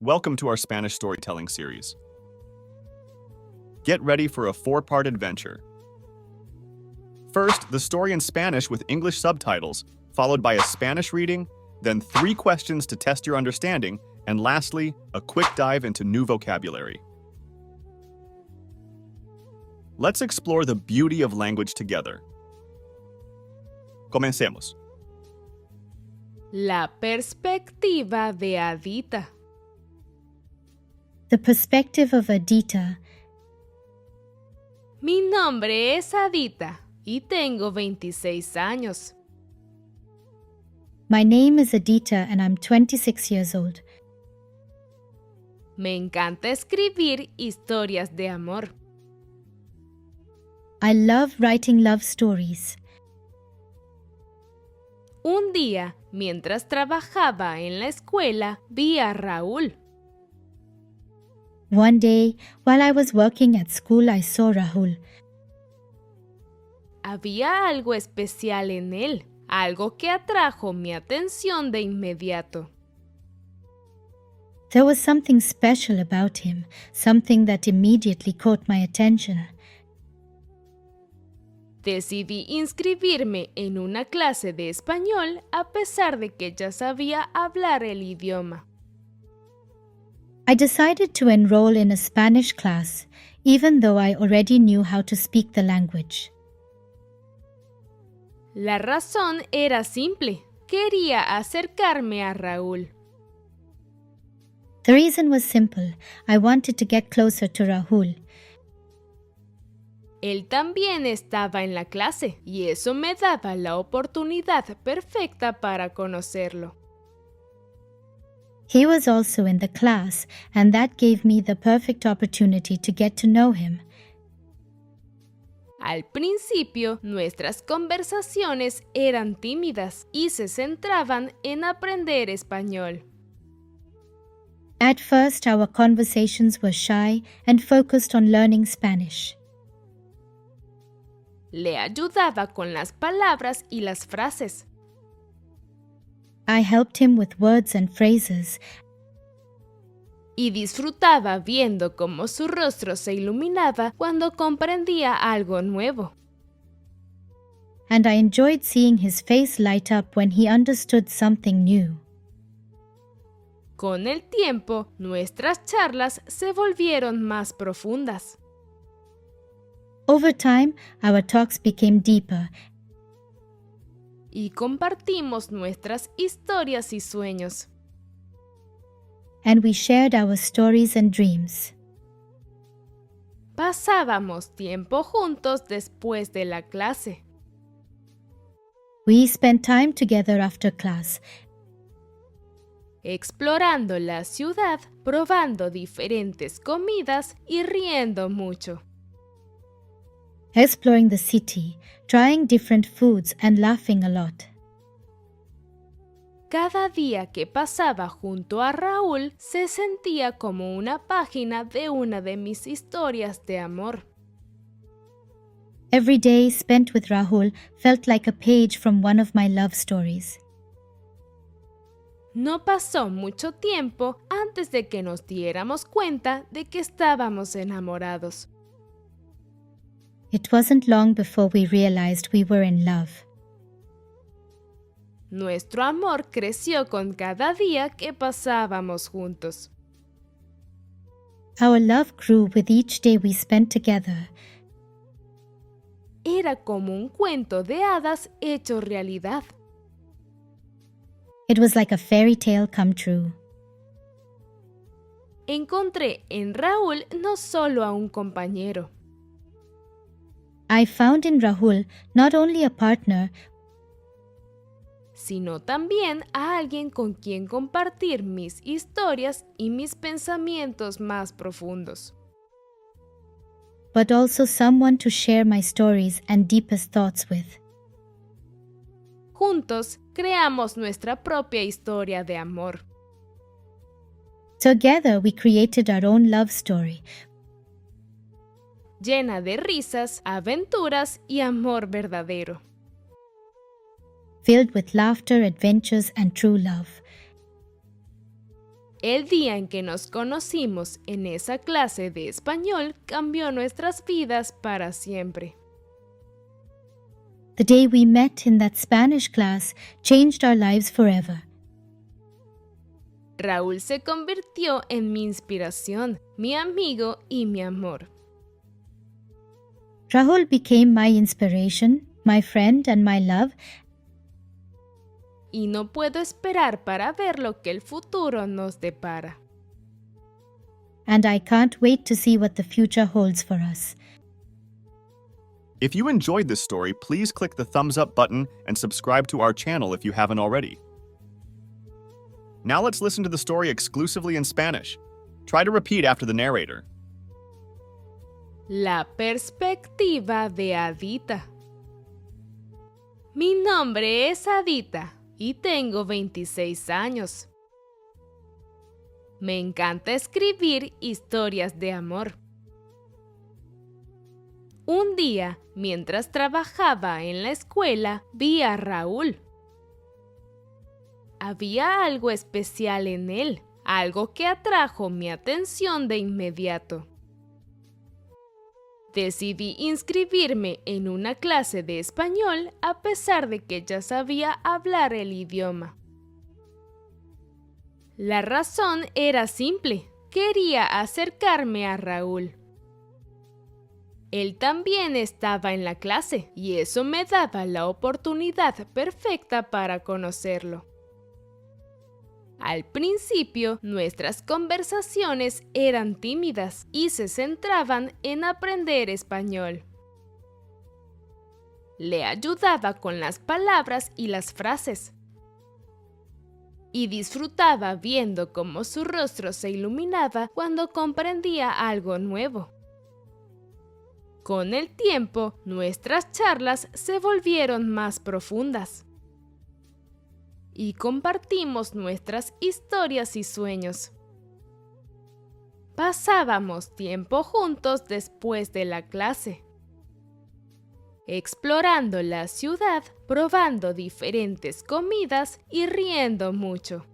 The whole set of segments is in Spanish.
Welcome to our Spanish storytelling series. Get ready for a 4-part adventure. First, the story in Spanish with English subtitles, followed by a Spanish reading, then 3 questions to test your understanding, and lastly, a quick dive into new vocabulary. Let's explore the beauty of language together. Comencemos. La perspectiva de Adita. The perspective of Adita. Mi nombre es Adita y tengo 26 años. My name is Adita and I'm 26 years old. Me encanta escribir historias de amor. I love writing love stories. Un día, mientras trabajaba en la escuela, vi a Raúl. One day, while I was working at school, I saw Rahul. Había algo especial en él, algo que atrajo mi atención de inmediato. There was something special about him, something that immediately caught my attention. Decidí inscribirme en una clase de español a pesar de que ya sabía hablar el idioma. I decided to enroll in a Spanish class, even though I already knew how to speak the language. La razón era simple. Quería acercarme a Raúl. The reason was simple. I wanted to get closer to Rahul. Él también estaba en la clase y eso me daba la oportunidad perfecta para conocerlo. He was also in the class, and that gave me the perfect opportunity to get to know him. Al principio, nuestras conversaciones eran tímidas y se centraban en aprender español. At first, our conversations were shy and focused on learning Spanish. Le ayudaba con las palabras y las frases. I helped him with words and phrases, y disfrutaba viendo cómo su rostro se iluminaba cuando comprendía algo nuevo. and I enjoyed seeing his face light up when he understood something new. Con el tiempo, nuestras charlas se volvieron más profundas. Over time, our talks became deeper, Y compartimos nuestras historias y sueños. and we shared our stories and dreams. Pasábamos tiempo juntos después de la clase. We spent time together after class, Explorando la ciudad, probando diferentes comidas y riendo mucho. exploring the city, trying different foods, and laughing a lot. Cada día que pasaba junto a Raúl se sentía como una página de una de mis historias de amor. Every day spent with Rahul felt like a page from one of my love stories. No pasó mucho tiempo antes de que nos diéramos cuenta de que estábamos enamorados. It wasn't long before we realized we were in love. Nuestro amor creció con cada día que pasábamos juntos. Our love grew with each day we spent together. Era como un cuento de hadas hecho realidad. It was like a fairy tale come true. Encontré en Raúl no solo a un compañero, I found in Rahul not only a partner, sino también a alguien con quien compartir mis historias y mis pensamientos más profundos. but also someone to share my stories and deepest thoughts with. Juntos creamos nuestra propia historia de amor. Together we created our own love story, Llena de risas, aventuras y amor verdadero. filled with laughter, adventures, and true love. El día en que nos conocimos en esa clase de español cambió nuestras vidas para siempre. The day we met in that Spanish class changed our lives forever. Raúl se convirtió en mi inspiración, mi amigo y mi amor. Rahul became my inspiration, my friend and my love, Y no puedo esperar para ver lo que el futuro nos depara. and I can't wait to see what the future holds for us. If you enjoyed this story, please click the thumbs up button and subscribe to our channel if you haven't already. Now let's listen to the story exclusively in Spanish. Try to repeat after the narrator. La perspectiva de Adita. Mi nombre es Adita y tengo 26 años. Me encanta escribir historias de amor. Un día, mientras trabajaba en la escuela, vi a Raúl. Había algo especial en él, algo que atrajo mi atención de inmediato. Decidí inscribirme en una clase de español a pesar de que ya sabía hablar el idioma. La razón era simple, quería acercarme a Raúl. Él también estaba en la clase y eso me daba la oportunidad perfecta para conocerlo. Al principio, nuestras conversaciones eran tímidas y se centraban en aprender español. Le ayudaba con las palabras y las frases. Y disfrutaba viendo cómo su rostro se iluminaba cuando comprendía algo nuevo. Con el tiempo, nuestras charlas se volvieron más profundas. Y compartimos nuestras historias y sueños. Pasábamos tiempo juntos después de la clase, explorando la ciudad, probando diferentes comidas y riendo mucho.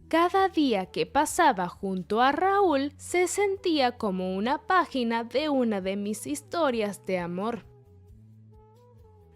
Cada día que pasaba junto a Raúl se sentía como una página de una de mis historias de amor.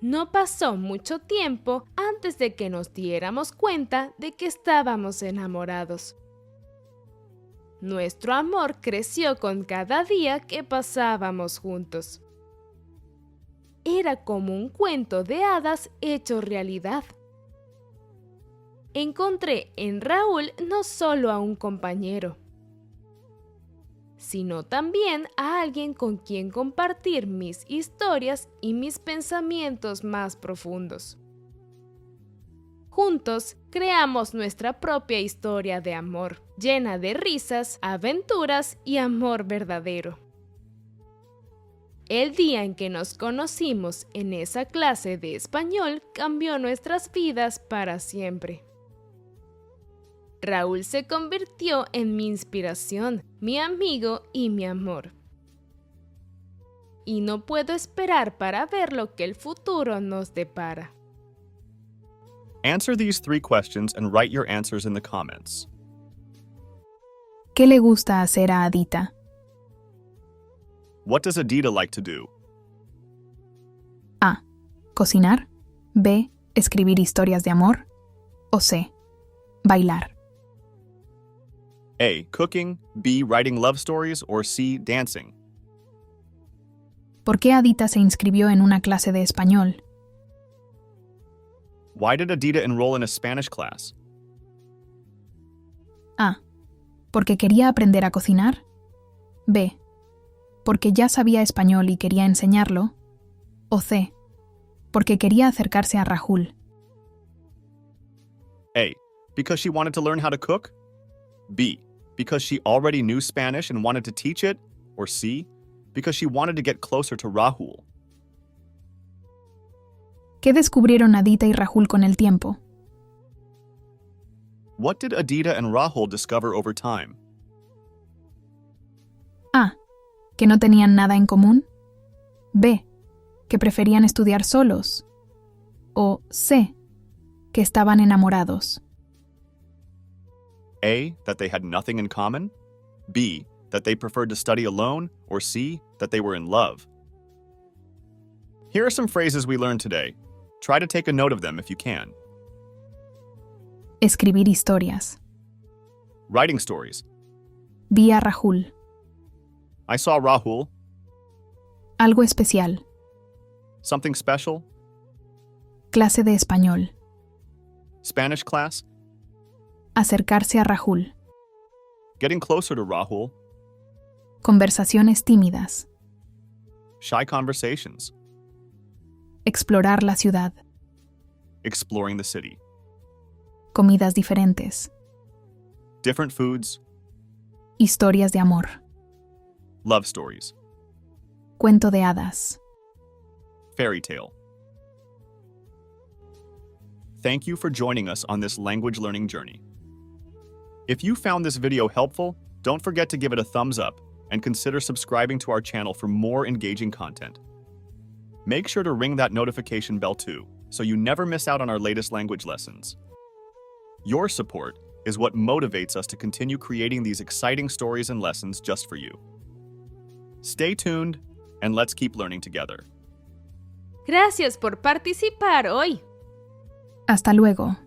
No pasó mucho tiempo antes de que nos diéramos cuenta de que estábamos enamorados. Nuestro amor creció con cada día que pasábamos juntos. Era como un cuento de hadas hecho realidad. Encontré en Raúl no solo a un compañero, sino también a alguien con quien compartir mis historias y mis pensamientos más profundos. Juntos creamos nuestra propia historia de amor, llena de risas, aventuras y amor verdadero. El día en que nos conocimos en esa clase de español cambió nuestras vidas para siempre. Raúl se convirtió en mi inspiración, mi amigo y mi amor. Y no puedo esperar para ver lo que el futuro nos depara. Answer these 3 questions and write your answers in the comments. ¿Qué le gusta hacer a Adita? What does Adita like to do? A. Cocinar. B. Escribir historias de amor. O C. Bailar. A. Cooking, B. Writing love stories, or C. Dancing? ¿Por qué Adita se inscribió en una clase de español? Why did Adita enroll in a Spanish class? A. Porque quería aprender a cocinar. B. Porque ya sabía español y quería enseñarlo. O C. Porque quería acercarse a Rahul. A. Because she wanted to learn how to cook? B. Because she already knew Spanish and wanted to teach it? Or C. Because she wanted to get closer to Rahul? ¿Qué descubrieron Adita y Rahul con el tiempo? What did Adita and Rahul discover over time? A. Que no tenían nada en común. B. Que preferían estudiar solos. O C. Que estaban enamorados. A, that they had nothing in common? B, that they preferred to study alone? Or C, that they were in love? Here are some phrases we learned today. Try to take a note of them if you can. Escribir historias. Writing stories. Vi a Rahul. I saw Rahul. Algo especial. Something special. Clase de español. Spanish class. Acercarse a Rahul. Getting closer to Rahul. Conversaciones tímidas. Shy conversations. Explorar la ciudad. Exploring the city. Comidas diferentes. Different foods. Historias de amor. Love stories. Cuento de hadas. Fairy tale. Thank you for joining us on this language learning journey. If you found this video helpful, don't forget to give it a thumbs up and consider subscribing to our channel for more engaging content. Make sure to ring that notification bell too, so you never miss out on our latest language lessons. Your support is what motivates us to continue creating these exciting stories and lessons just for you. Stay tuned, and let's keep learning together. Gracias por participar hoy. Hasta luego.